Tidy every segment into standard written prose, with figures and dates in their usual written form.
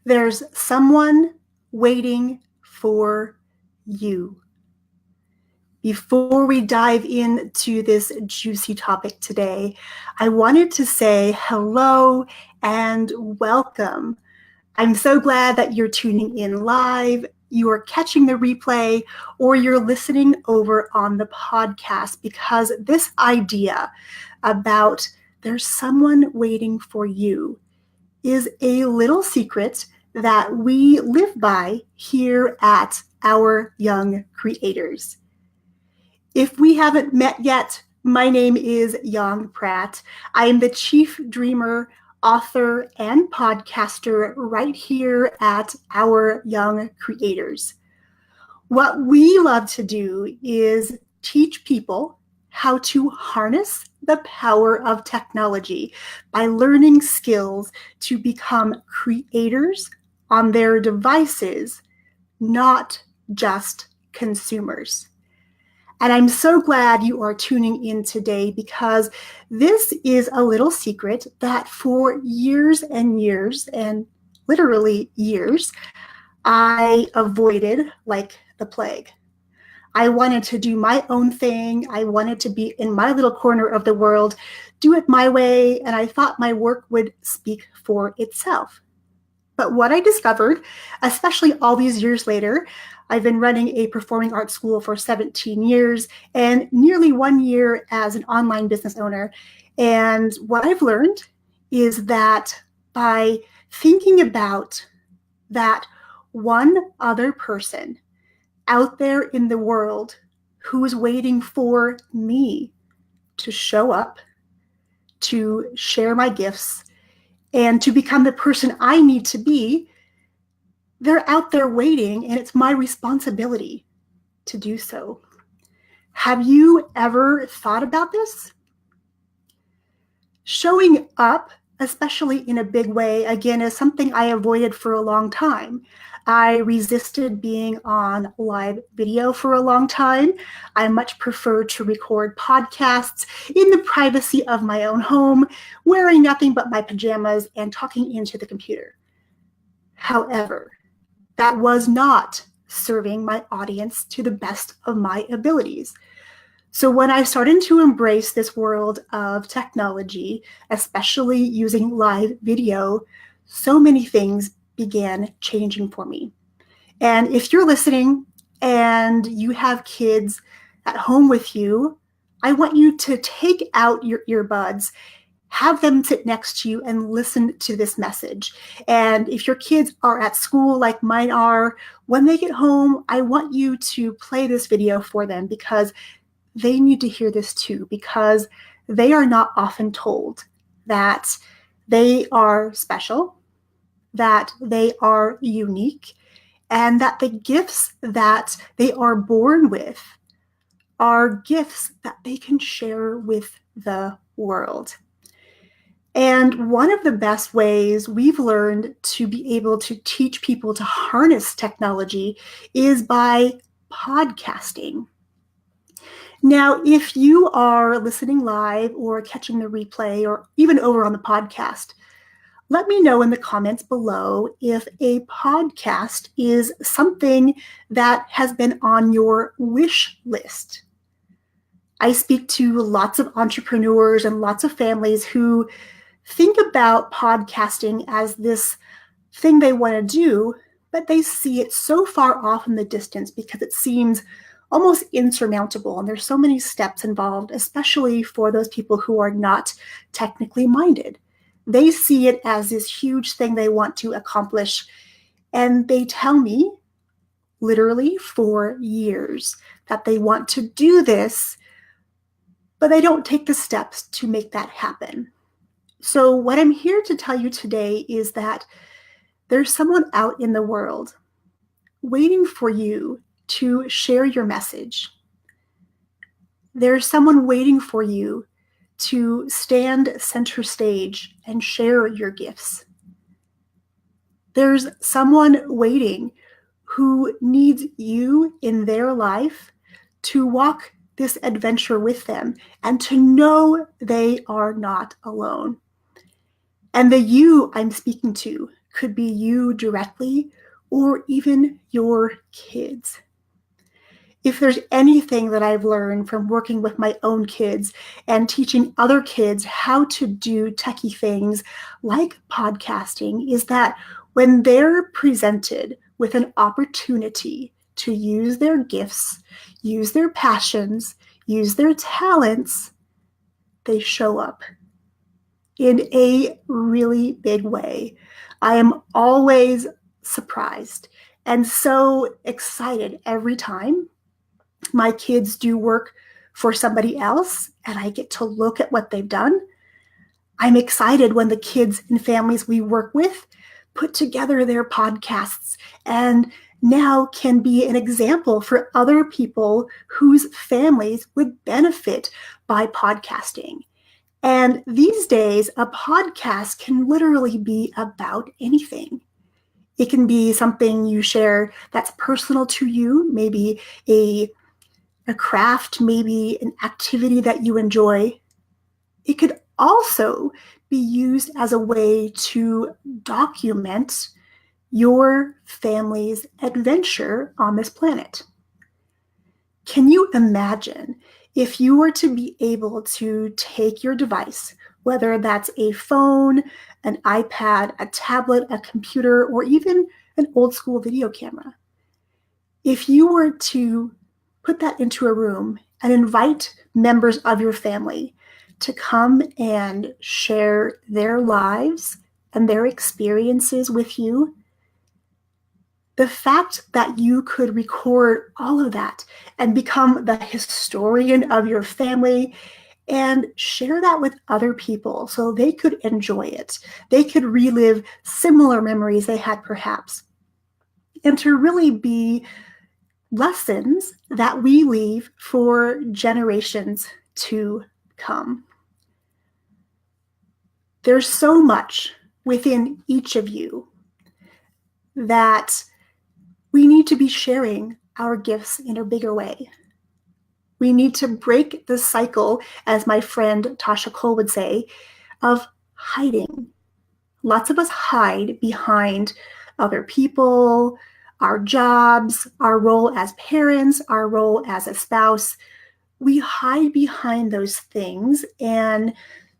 There's someone waiting for you. Before we dive into this juicy topic today, I wanted to say hello and welcome. I'm so glad that you're tuning in live, you are catching the replay, or you're listening over on the podcast, because this idea about there's someone waiting for you is a little secret that we live by here at Our Young Creators. If we haven't met yet, my name is Yong Pratt. I am the chief dreamer, author, and podcaster right here at Our Young Creators. What we love to do is teach people how to harness the power of technology by learning skills to become creators on their devices, not just consumers. And I'm so glad you are tuning in today, because this is a little secret that for years and years, and literally years, I avoided like the plague. I wanted to do my own thing. I wanted to be in my little corner of the world, do it my way, and I thought my work would speak for itself. But what I discovered, especially all these years later, I've been running a performing arts school for 17 years and nearly 1 year as an online business owner. And what I've learned is that by thinking about that one other person out there in the world who is waiting for me to show up, to share my gifts, and to become the person I need to be, they're out there waiting, and it's my responsibility to do so. Have you ever thought about this? Showing up, especially in a big way, again, is something I avoided for a long time. I resisted being on live video for a long time. I much prefer to record podcasts in the privacy of my own home, wearing nothing but my pajamas and talking into the computer. However, that was not serving my audience to the best of my abilities. So when I started to embrace this world of technology, especially using live video, so many things began changing for me. And if you're listening and you have kids at home with you, I want you to take out your earbuds, have them sit next to you and listen to this message. And if your kids are at school like mine are, when they get home, I want you to play this video for them, because they need to hear this too, because they are not often told that they are special, that they are unique, and that the gifts that they are born with are gifts that they can share with the world. And one of the best ways we've learned to be able to teach people to harness technology is by podcasting. Now, if you are listening live or catching the replay or even over on the podcast, let me know in the comments below if a podcast is something that has been on your wish list. I speak to lots of entrepreneurs and lots of families who think about podcasting as this thing they want to do, but they see it so far off in the distance because it seems almost insurmountable. And there's so many steps involved, especially for those people who are not technically minded. They see it as this huge thing they want to accomplish. And they tell me, literally for years, that they want to do this, but they don't take the steps to make that happen. So what I'm here to tell you today is that there's someone out in the world waiting for you to share your message. There's someone waiting for you to stand center stage and share your gifts. There's someone waiting who needs you in their life to walk this adventure with them and to know they are not alone. And the you I'm speaking to could be you directly or even your kids. If there's anything that I've learned from working with my own kids and teaching other kids how to do techie things like podcasting, is that when they're presented with an opportunity to use their gifts, use their passions, use their talents, they show up in a really big way. I am always surprised and so excited every time my kids do work for somebody else and I get to look at what they've done. I'm excited when the kids and families we work with put together their podcasts and now can be an example for other people whose families would benefit by podcasting. And these days, a podcast can literally be about anything. It can be something you share that's personal to you, maybe a craft, maybe an activity that you enjoy. It could also be used as a way to document your family's adventure on this planet. Can you imagine if you were to be able to take your device, whether that's a phone, an iPad, a tablet, a computer, or even an old school video camera, if you were to put that into a room and invite members of your family to come and share their lives and their experiences with you, the fact that you could record all of that and become the historian of your family and share that with other people so they could enjoy it, they could relive similar memories they had perhaps, and to really be lessons that we leave for generations to come. There's so much within each of you that we need to be sharing our gifts in a bigger way. We need to break the cycle, as my friend Tasha Cole would say, of hiding. Lots of us hide behind other people, our jobs, our role as parents, our role as a spouse. We hide behind those things, and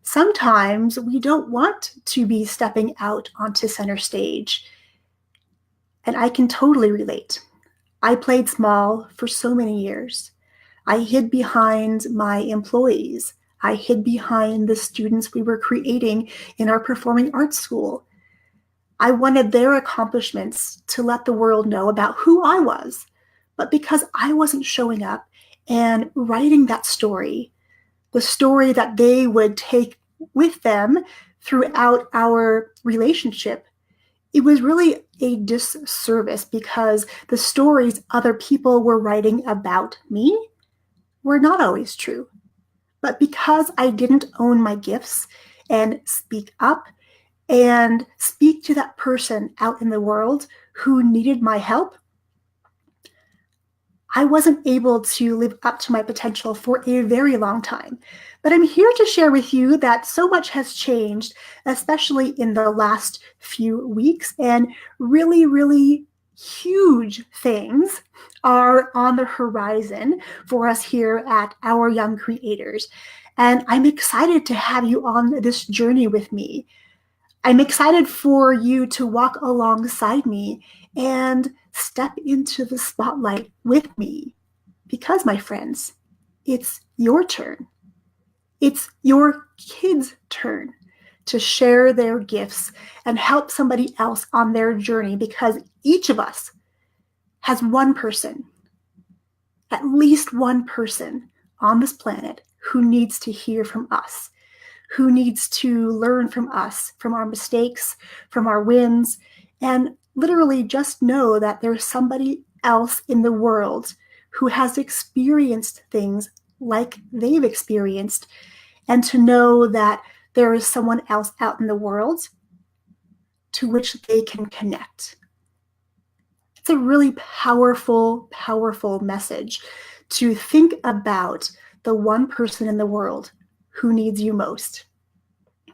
sometimes we don't want to be stepping out onto center stage. And I can totally relate. I played small for so many years. I hid behind my employees. I hid behind the students we were creating in our performing arts school. I wanted their accomplishments to let the world know about who I was. But because I wasn't showing up and writing that story, the story that they would take with them throughout our relationship, it was really a disservice because the stories other people were writing about me were not always true. But because I didn't own my gifts and speak up and speak to that person out in the world who needed my help, I wasn't able to live up to my potential for a very long time. But I'm here to share with you that so much has changed, especially in the last few weeks, and really, really huge things are on the horizon for us here at Our Young Creators. And I'm excited to have you on this journey with me. I'm excited for you to walk alongside me and step into the spotlight with me because, my friends, it's your turn. It's your kids' turn to share their gifts and help somebody else on their journey, because each of us has one person, at least one person on this planet who needs to hear from us, who needs to learn from us, from our mistakes, from our wins, and literally just know that there's somebody else in the world who has experienced things like they've experienced, and to know that there is someone else out in the world to which they can connect. It's a really powerful, powerful message to think about the one person in the world who needs you most.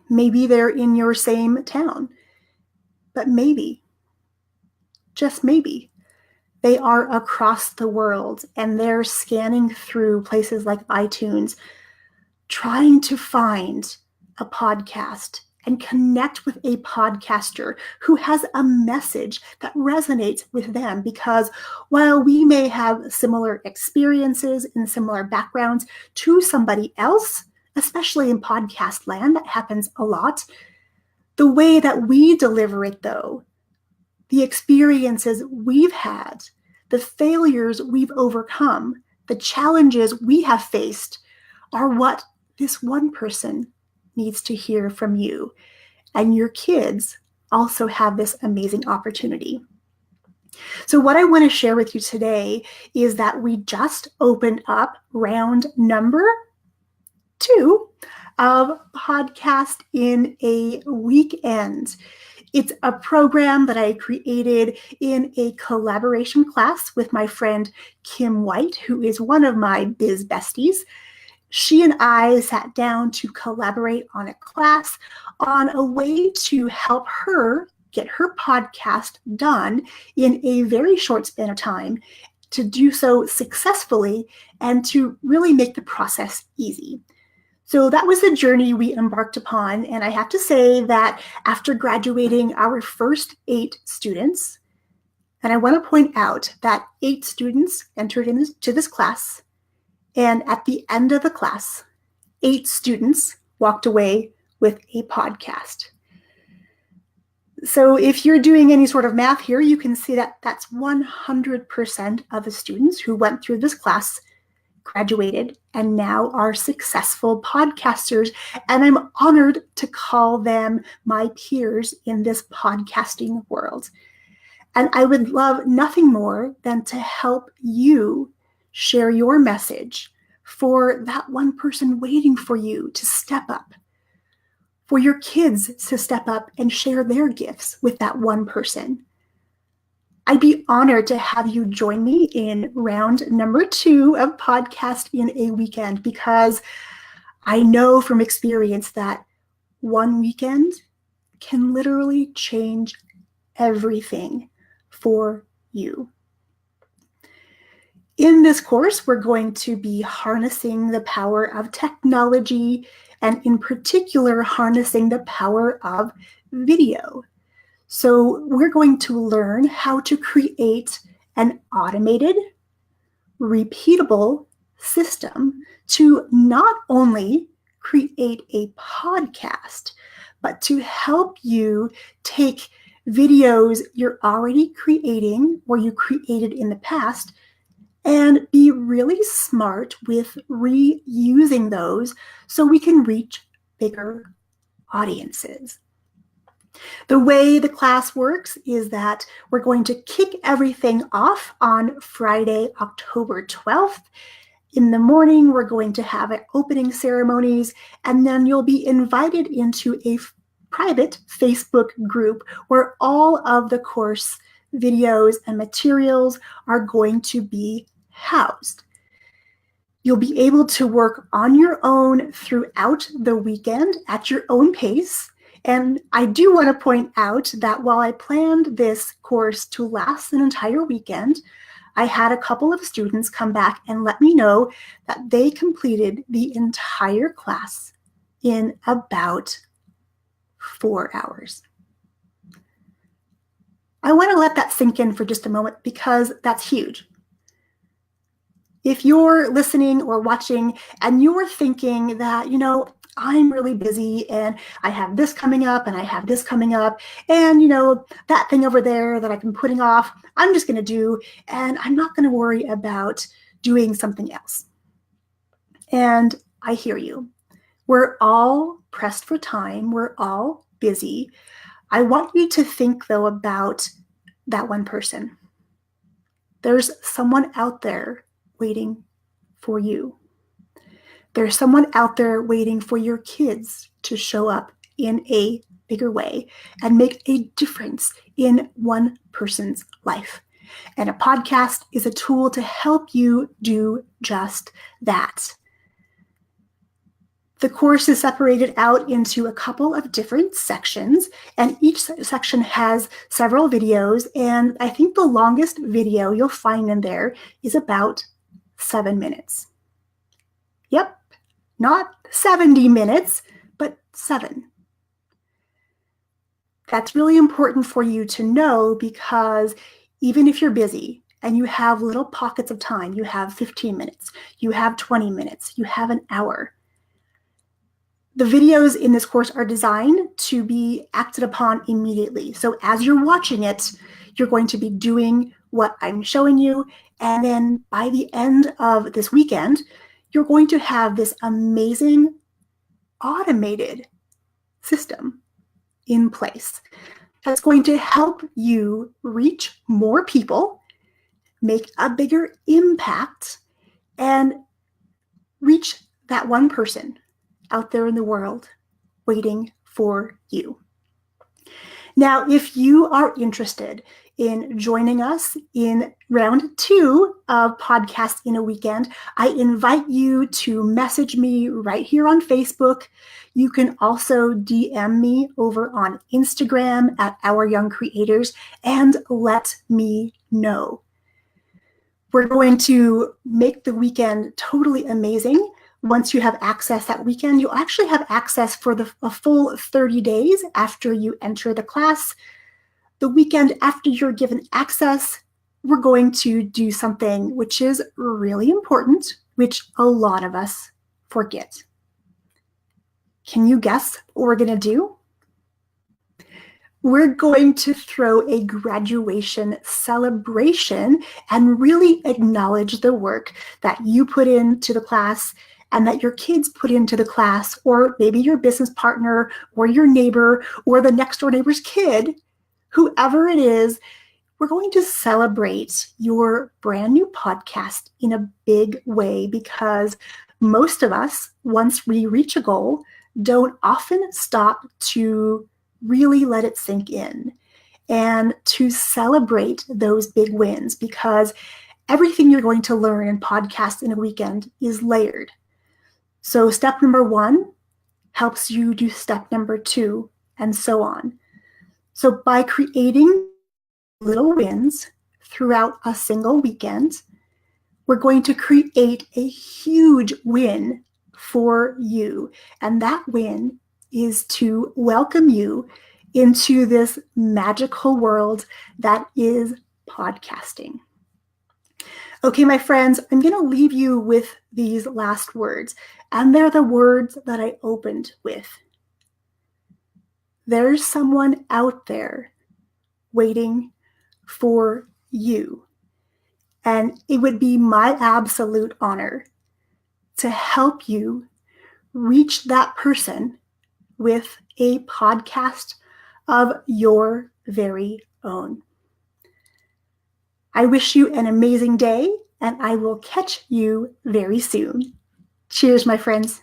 Maybe they're in your same town. But maybe, just maybe, they are across the world and they're scanning through places like iTunes, trying to find a podcast and connect with a podcaster who has a message that resonates with them. Because while we may have similar experiences and similar backgrounds to somebody else, especially in podcast land, that happens a lot, the way that we deliver it, though, the experiences we've had, the failures we've overcome, the challenges we have faced are what this one person needs to hear from you. And your kids also have this amazing opportunity. So what I want to share with you today is that we just opened up round number 2 of Podcast in a Weekend. It's a program that I created in a collaboration class with my friend Kim White, who is one of my biz besties. She and I sat down to collaborate on a class on a way to help her get her podcast done in a very short span of time, to do so successfully and to really make the process easy. So that was the journey we embarked upon. And I have to say that after graduating our first 8 students, and I want to point out that 8 students entered into this class, and at the end of the class, 8 students walked away with a podcast. So if you're doing any sort of math here, you can see that that's 100% of the students who went through this class graduated and now are successful podcasters. And I'm honored to call them my peers in this podcasting world. And I would love nothing more than to help you share your message for that one person waiting for you to step up, for your kids to step up and share their gifts with that one person. I'd be honored to have you join me in round number 2 of Podcast in a Weekend, because I know from experience that one weekend can literally change everything for you. In this course, we're going to be harnessing the power of technology, and in particular, harnessing the power of video. So we're going to learn how to create an automated, repeatable system to not only create a podcast, but to help you take videos you're already creating or you created in the past and be really smart with reusing those so we can reach bigger audiences. The way the class works is that we're going to kick everything off on Friday, October 12th. In the morning, we're going to have opening ceremonies, and then you'll be invited into a private Facebook group where all of the course videos and materials are going to be housed. You'll be able to work on your own throughout the weekend at your own pace. And I do want to point out that while I planned this course to last an entire weekend, I had a couple of students come back and let me know that they completed the entire class in about 4 hours. I want to let that sink in for just a moment because that's huge. If you're listening or watching and you're thinking that, I'm really busy and I have this coming up and I have this coming up and, that thing over there that I've been putting off, I'm just going to do, and I'm not going to worry about doing something else. And I hear you. We're all pressed for time. We're all busy. I want you to think, though, about that one person. There's someone out there waiting for you. There's someone out there waiting for your kids to show up in a bigger way and make a difference in one person's life. And a podcast is a tool to help you do just that. The course is separated out into a couple of different sections, and each section has several videos, and I think the longest video you'll find in there is about 7 minutes. Yep, not 70 minutes, but 7. That's really important for you to know, because even if you're busy and you have little pockets of time, you have 15 minutes, you have 20 minutes, you have an hour, the videos in this course are designed to be acted upon immediately. So as you're watching it, you're going to be doing what I'm showing you. And then by the end of this weekend, you're going to have this amazing automated system in place that's going to help you reach more people, make a bigger impact, and reach that one person out there in the world waiting for you. Now, if you are interested in joining us in round 2 of Podcast in a Weekend, I invite you to message me right here on Facebook. You can also DM me over on Instagram at Our Young Creators and let me know. We're going to make the weekend totally amazing. Once you have access that weekend, you'll actually have access for a full 30 days after you enter the class. The weekend after you're given access, we're going to do something which is really important, which a lot of us forget. Can you guess what we're going to do? We're going to throw a graduation celebration and really acknowledge the work that you put into the class and that your kids put into the class, or maybe your business partner or your neighbor or the next door neighbor's kid, whoever it is. We're going to celebrate your brand new podcast in a big way, because most of us, once we reach a goal, don't often stop to really let it sink in and to celebrate those big wins, because everything you're going to learn in Podcast in a Weekend is layered. So step number 1 helps you do step number 2, and so on. So by creating little wins throughout a single weekend, we're going to create a huge win for you. And that win is to welcome you into this magical world that is podcasting. Okay, my friends, I'm going to leave you with these last words, and they're the words that I opened with. There's someone out there waiting for you, and it would be my absolute honor to help you reach that person with a podcast of your very own. I wish you an amazing day, and I will catch you very soon. Cheers, my friends.